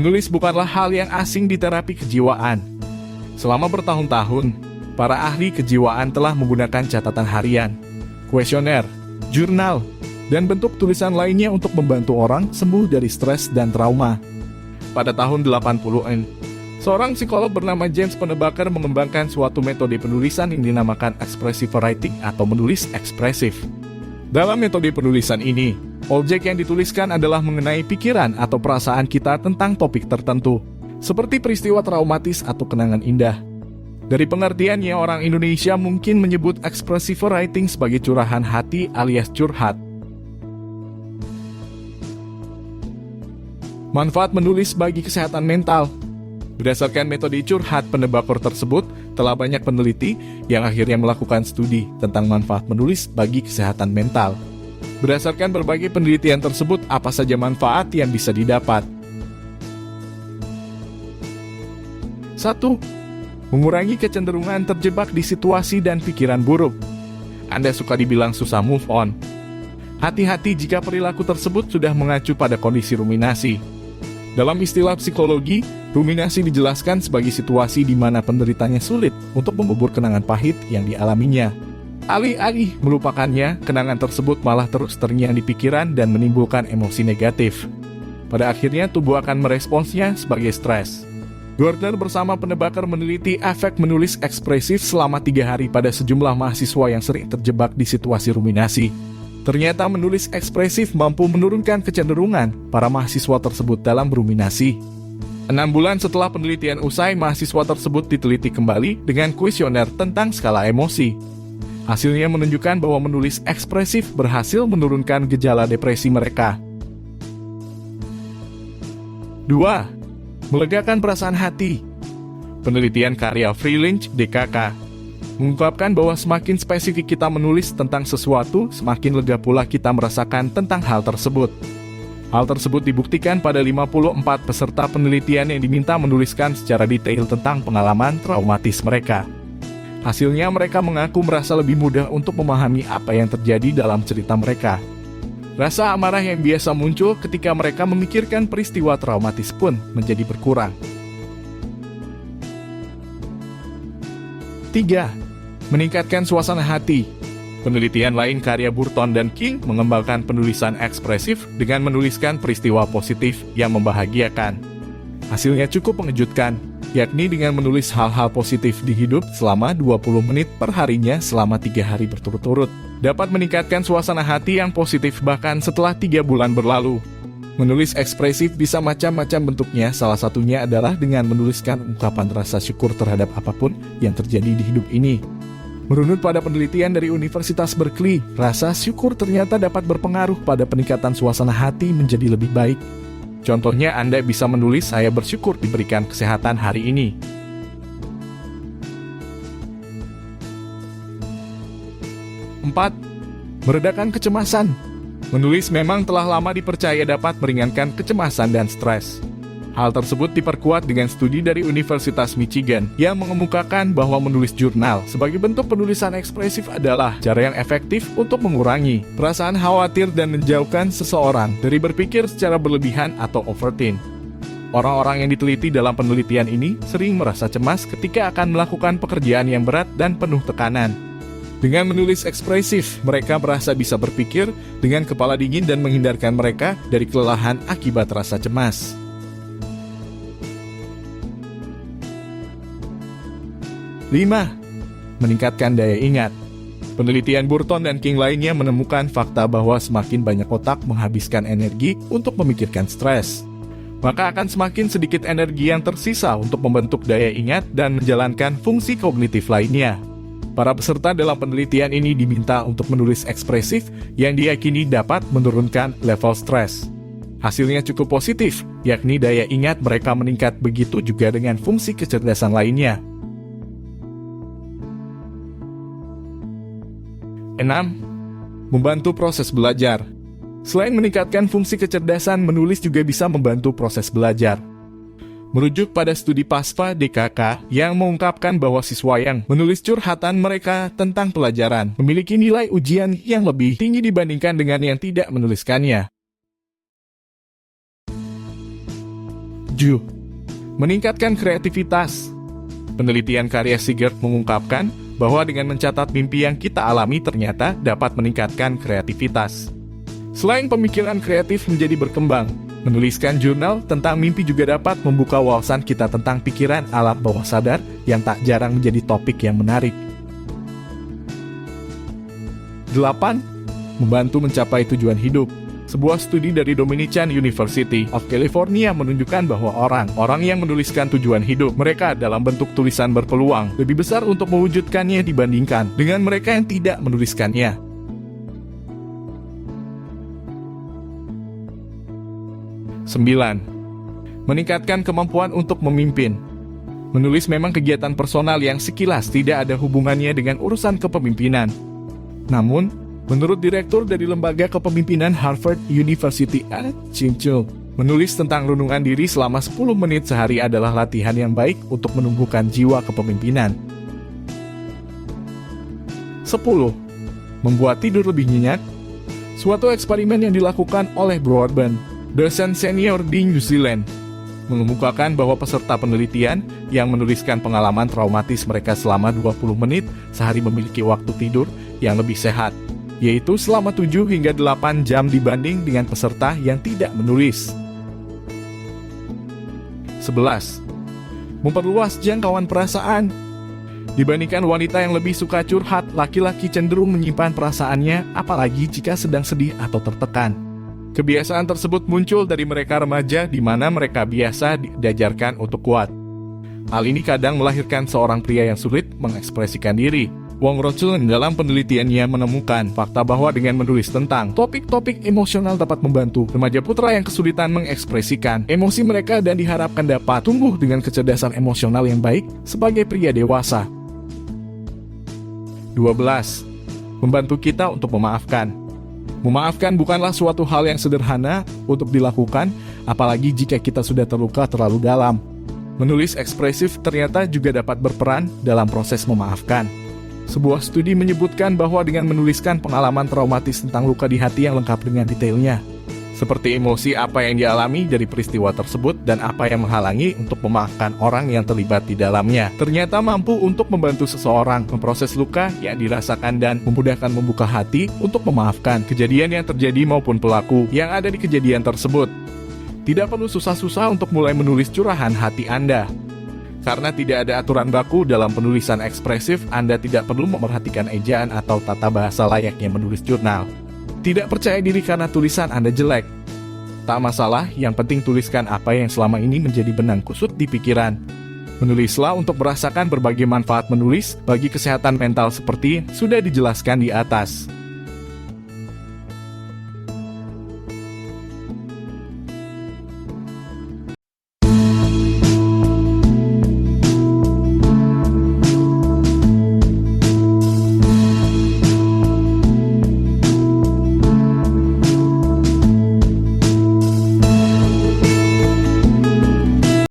Menulis bukanlah hal yang asing di terapi kejiwaan. Selama bertahun-tahun, para ahli kejiwaan telah menggunakan catatan harian, kuesioner, jurnal, dan bentuk tulisan lainnya untuk membantu orang sembuh dari stres dan trauma. Pada tahun 80-an, seorang psikolog bernama James Pennebaker mengembangkan suatu metode penulisan yang dinamakan expressive writing atau menulis ekspresif. Dalam metode penulisan ini, objek yang dituliskan adalah mengenai pikiran atau perasaan kita tentang topik tertentu, seperti peristiwa traumatis atau kenangan indah. Dari pengertiannya, orang Indonesia mungkin menyebut expressive writing sebagai curahan hati alias curhat. Manfaat menulis bagi kesehatan mental. Berdasarkan metode curhat Pennebaker tersebut, telah banyak peneliti yang akhirnya melakukan studi tentang manfaat menulis bagi kesehatan mental. Berdasarkan berbagai penelitian tersebut, apa saja manfaat yang bisa didapat? 1. Mengurangi kecenderungan terjebak di situasi dan pikiran buruk. Anda suka dibilang susah move on. Hati-hati jika perilaku tersebut sudah mengacu pada kondisi ruminasi. Dalam istilah psikologi, ruminasi dijelaskan sebagai situasi di mana penderitanya sulit untuk mengubur kenangan pahit yang dialaminya. Alih-alih melupakannya, kenangan tersebut malah terus terngiang di pikiran dan menimbulkan emosi negatif. Pada akhirnya, tubuh akan meresponsnya sebagai stres. Gardner bersama Pennebaker meneliti efek menulis ekspresif selama 3 hari pada sejumlah mahasiswa yang sering terjebak di situasi ruminasi. Ternyata menulis ekspresif mampu menurunkan kecenderungan para mahasiswa tersebut dalam beruminasi. 6 bulan setelah penelitian usai, mahasiswa tersebut diteliti kembali dengan kuesioner tentang skala emosi. Hasilnya menunjukkan bahwa menulis ekspresif berhasil menurunkan gejala depresi mereka. 2. Melegakan perasaan hati. Penelitian karya Freelinch, DKK, mengungkapkan bahwa semakin spesifik kita menulis tentang sesuatu, semakin lega pula kita merasakan tentang hal tersebut. Hal tersebut dibuktikan pada 54 peserta penelitian yang diminta menuliskan secara detail tentang pengalaman traumatis mereka. Hasilnya mereka mengaku merasa lebih mudah untuk memahami apa yang terjadi dalam cerita mereka. Rasa amarah yang biasa muncul ketika mereka memikirkan peristiwa traumatis pun menjadi berkurang. 3. Meningkatkan suasana hati. Penelitian lain karya Burton dan King mengembangkan penulisan ekspresif dengan menuliskan peristiwa positif yang membahagiakan. Hasilnya cukup mengejutkan, yakni dengan menulis hal-hal positif di hidup selama 20 menit per harinya selama 3 hari berturut-turut, dapat meningkatkan suasana hati yang positif bahkan setelah 3 bulan berlalu. Menulis ekspresif bisa macam-macam bentuknya, salah satunya adalah dengan menuliskan ungkapan rasa syukur terhadap apapun yang terjadi di hidup ini. Merunut pada penelitian dari Universitas Berkeley, rasa syukur ternyata dapat berpengaruh pada peningkatan suasana hati menjadi lebih baik. Contohnya, Anda bisa menulis, "Saya bersyukur diberikan kesehatan hari ini." 4. Meredakan kecemasan. Menulis memang telah lama dipercaya dapat meringankan kecemasan dan stres. Hal tersebut diperkuat dengan studi dari Universitas Michigan yang mengemukakan bahwa menulis jurnal sebagai bentuk penulisan ekspresif adalah cara yang efektif untuk mengurangi perasaan khawatir dan menjauhkan seseorang dari berpikir secara berlebihan atau overthink. Orang-orang yang diteliti dalam penelitian ini sering merasa cemas ketika akan melakukan pekerjaan yang berat dan penuh tekanan. Dengan menulis ekspresif, mereka merasa bisa berpikir dengan kepala dingin dan menghindarkan mereka dari kelelahan akibat rasa cemas. 5. Meningkatkan daya ingat. Penelitian Burton dan King lainnya menemukan fakta bahwa semakin banyak otak menghabiskan energi untuk memikirkan stres, maka akan semakin sedikit energi yang tersisa untuk membentuk daya ingat dan menjalankan fungsi kognitif lainnya. Para peserta dalam penelitian ini diminta untuk menulis ekspresif yang diyakini dapat menurunkan level stres. Hasilnya cukup positif, yakni daya ingat mereka meningkat, begitu juga dengan fungsi kecerdasan lainnya. 6. Membantu proses belajar. Selain meningkatkan fungsi kecerdasan, menulis juga bisa membantu proses belajar. Merujuk pada studi PASPA DKK yang mengungkapkan bahwa siswa yang menulis curhatan mereka tentang pelajaran memiliki nilai ujian yang lebih tinggi dibandingkan dengan yang tidak menuliskannya. 7. Meningkatkan kreativitas. Penelitian karya Sigert mengungkapkan bahwa dengan mencatat mimpi yang kita alami ternyata dapat meningkatkan kreativitas. Selain pemikiran kreatif menjadi berkembang, menuliskan jurnal tentang mimpi juga dapat membuka wawasan kita tentang pikiran alam bawah sadar yang tak jarang menjadi topik yang menarik. 8. Membantu mencapai tujuan hidup. Sebuah studi dari Dominican University of California menunjukkan bahwa orang-orang yang menuliskan tujuan hidup mereka dalam bentuk tulisan berpeluang lebih besar untuk mewujudkannya dibandingkan dengan mereka yang tidak menuliskannya. 9. Meningkatkan kemampuan untuk memimpin. Menulis memang kegiatan personal yang sekilas tidak ada hubungannya dengan urusan kepemimpinan. Namun, menurut Direktur dari Lembaga Kepemimpinan Harvard University, Ching Chung, menulis tentang renungan diri selama 10 menit sehari adalah latihan yang baik untuk menumbuhkan jiwa kepemimpinan. 10. Membuat tidur lebih nyenyak. Suatu eksperimen yang dilakukan oleh Broadbent, dosen senior di New Zealand, mengemukakan bahwa peserta penelitian yang menuliskan pengalaman traumatis mereka selama 20 menit sehari memiliki waktu tidur yang lebih sehat, yaitu selama 7 hingga 8 jam dibanding dengan peserta yang tidak menulis. 11. Memperluas jangkauan perasaan. Dibandingkan wanita yang lebih suka curhat, laki-laki cenderung menyimpan perasaannya, apalagi jika sedang sedih atau tertekan. Kebiasaan tersebut muncul dari mereka remaja di mana mereka biasa diajarkan untuk kuat. Hal ini kadang melahirkan seorang pria yang sulit mengekspresikan diri. Wong Rochun dalam penelitiannya menemukan fakta bahwa dengan menulis tentang topik-topik emosional dapat membantu remaja putra yang kesulitan mengekspresikan emosi mereka dan diharapkan dapat tumbuh dengan kecerdasan emosional yang baik sebagai pria dewasa. 12. Membantu kita untuk memaafkan. Memaafkan bukanlah suatu hal yang sederhana untuk dilakukan, apalagi jika kita sudah terluka terlalu dalam. Menulis ekspresif ternyata juga dapat berperan dalam proses memaafkan. Sebuah studi menyebutkan bahwa dengan menuliskan pengalaman traumatis tentang luka di hati yang lengkap dengan detailnya, seperti emosi apa yang dialami dari peristiwa tersebut dan apa yang menghalangi untuk memaafkan orang yang terlibat di dalamnya, ternyata mampu untuk membantu seseorang memproses luka yang dirasakan dan memudahkan membuka hati untuk memaafkan kejadian yang terjadi maupun pelaku yang ada di kejadian tersebut. Tidak perlu susah-susah untuk mulai menulis curahan hati Anda. Karena tidak ada aturan baku dalam penulisan ekspresif, Anda tidak perlu memperhatikan ejaan atau tata bahasa layaknya menulis jurnal. Tidak percaya diri karena tulisan Anda jelek. Tak masalah, yang penting tuliskan apa yang selama ini menjadi benang kusut di pikiran. Menulislah untuk merasakan berbagai manfaat menulis bagi kesehatan mental seperti sudah dijelaskan di atas.